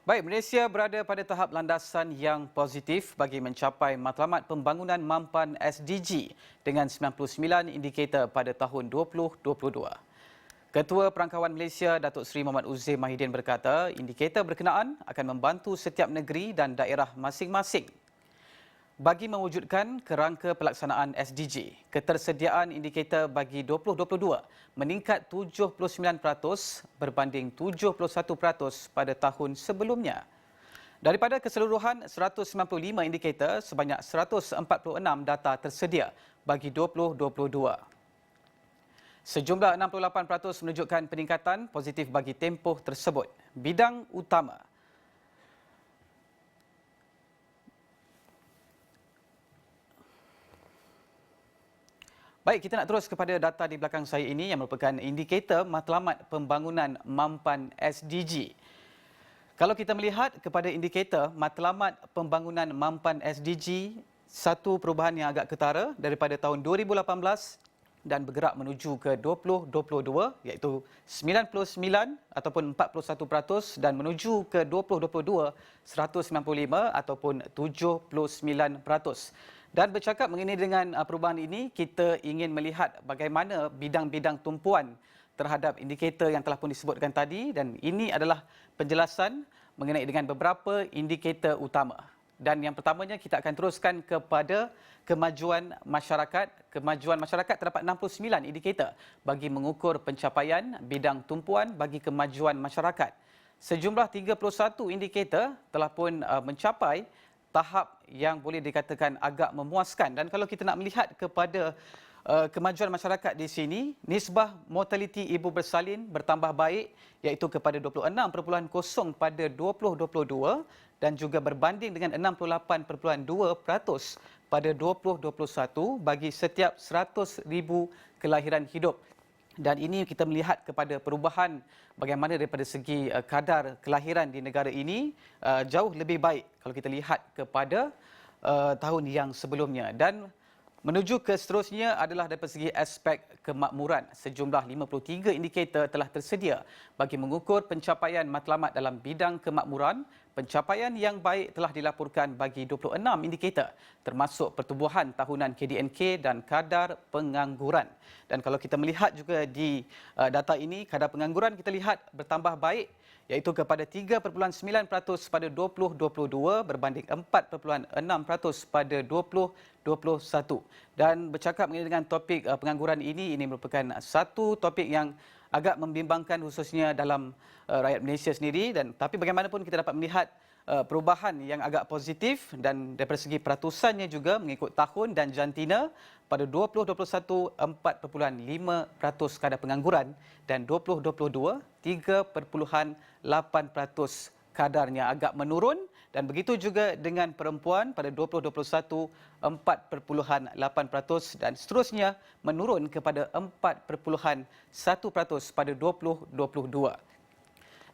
Baik, Malaysia berada pada tahap landasan yang positif bagi mencapai matlamat pembangunan mampan SDG dengan 99 indikator pada tahun 2022. Ketua Perangkawan Malaysia Datuk Seri Muhammad Uzair Mahidin berkata, indikator berkenaan akan membantu setiap negeri dan daerah masing-masing bagi mewujudkan kerangka pelaksanaan SDG. Ketersediaan indikator bagi 2022 meningkat 79% berbanding 71% pada tahun sebelumnya. Daripada keseluruhan 195 indikator, sebanyak 146 data tersedia bagi 2022. Sejumlah 68% menunjukkan peningkatan positif bagi tempoh tersebut. Bidang utama Baik, kita nak terus kepada data di belakang saya ini yang merupakan indikator matlamat pembangunan mampan SDG. Kalau kita melihat kepada indikator matlamat pembangunan mampan SDG, satu perubahan yang agak ketara daripada tahun 2018 dan bergerak menuju ke 2022 iaitu 99 ataupun 41% dan menuju ke 2022 195 ataupun 79%. Dan bercakap mengenai dengan perubahan ini, kita ingin melihat bagaimana bidang-bidang tumpuan terhadap indikator yang telah pun disebutkan tadi, dan ini adalah penjelasan mengenai dengan beberapa indikator utama. Dan yang pertamanya kita akan teruskan kepada kemajuan masyarakat. Kemajuan masyarakat terdapat 69 indikator bagi mengukur pencapaian bidang tumpuan bagi kemajuan masyarakat. Sejumlah 31 indikator telah pun mencapai tahap yang boleh dikatakan agak memuaskan. Dan kalau kita nak melihat kepada kemajuan masyarakat di sini, nisbah mortaliti ibu bersalin bertambah baik iaitu kepada 26.0 pada 2022 dan juga berbanding dengan 68.2% pada 2021 bagi setiap 100,000 kelahiran hidup. Dan ini kita melihat kepada perubahan bagaimana daripada segi kadar kelahiran di negara ini jauh lebih baik kalau kita lihat kepada tahun yang sebelumnya. Dan menuju ke seterusnya adalah daripada segi aspek kemakmuran. Sejumlah 53 indikator telah tersedia bagi mengukur pencapaian matlamat dalam bidang kemakmuran. Pencapaian yang baik telah dilaporkan bagi 26 indikator termasuk pertumbuhan tahunan KDNK dan kadar pengangguran. Dan kalau kita melihat juga di data ini, kadar pengangguran kita lihat bertambah baik iaitu kepada 3.9% pada 2022 berbanding 4.6% pada 2021. Dan bercakap mengenai dengan topik pengangguran ini merupakan satu topik yang agak membimbangkan khususnya dalam rakyat Malaysia sendiri, dan tapi bagaimanapun kita dapat melihat perubahan yang agak positif dan daripada segi peratusannya juga mengikut tahun dan jantina. Pada 2021 4.5% kadar pengangguran dan 2022 3.8% kadarnya agak menurun, dan begitu juga dengan perempuan pada 2021 4.8% dan seterusnya menurun kepada 4.1% pada 2022.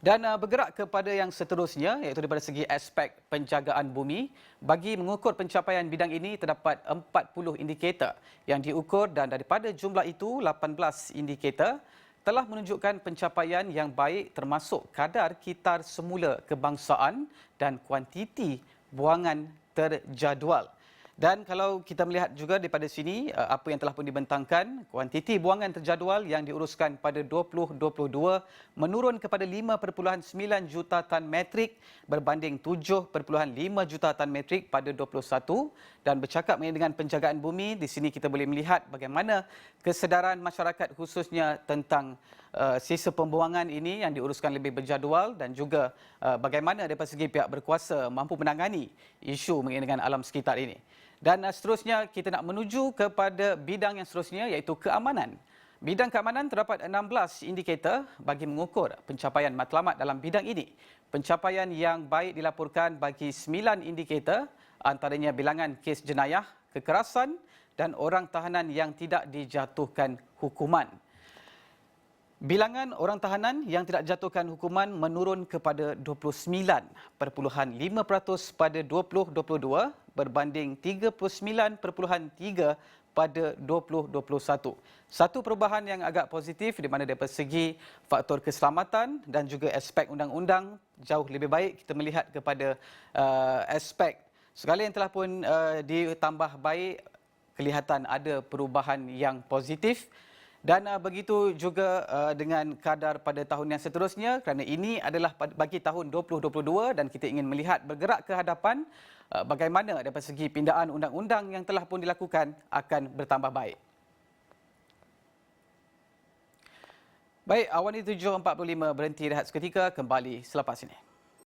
Dan bergerak kepada yang seterusnya iaitu daripada segi aspek penjagaan bumi. Bagi mengukur pencapaian bidang ini terdapat 40 indikator yang diukur, dan daripada jumlah itu 18 indikator telah menunjukkan pencapaian yang baik termasuk kadar kitar semula kebangsaan dan kuantiti buangan terjadual. Dan kalau kita melihat juga daripada sini apa yang telah pun dibentangkan, kuantiti buangan terjadual yang diuruskan pada 2022 menurun kepada 5.9 juta tan metrik berbanding 7.5 juta tan metrik pada 2021. Dan bercakap mengenai dengan penjagaan bumi, di sini kita boleh melihat bagaimana kesedaran masyarakat khususnya tentang sisa pembuangan ini yang diuruskan lebih berjadual, dan juga bagaimana daripada segi pihak berkuasa mampu menangani isu mengenai dengan alam sekitar ini. Dan seterusnya kita nak menuju kepada bidang yang seterusnya iaitu keamanan. Bidang keamanan terdapat 16 indikator bagi mengukur pencapaian matlamat dalam bidang ini. Pencapaian yang baik dilaporkan bagi 9 indikator, antaranya bilangan kes jenayah, kekerasan dan orang tahanan yang tidak dijatuhkan hukuman. Bilangan orang tahanan yang tidak dijatuhkan hukuman menurun kepada 29.5% pada 2022 berbanding 39.3% pada 2021. Satu perubahan yang agak positif di mana daripada segi faktor keselamatan dan juga aspek undang-undang jauh lebih baik kita melihat kepada aspek segala yang telah pun ditambah baik, kelihatan ada perubahan yang positif. Dan begitu juga dengan kadar pada tahun yang seterusnya kerana ini adalah bagi tahun 2022 dan kita ingin melihat bergerak ke hadapan bagaimana daripada segi pindaan undang-undang yang telah pun dilakukan akan bertambah baik. Baik, Awani 7.45 berhenti rehat seketika, kembali selepas ini.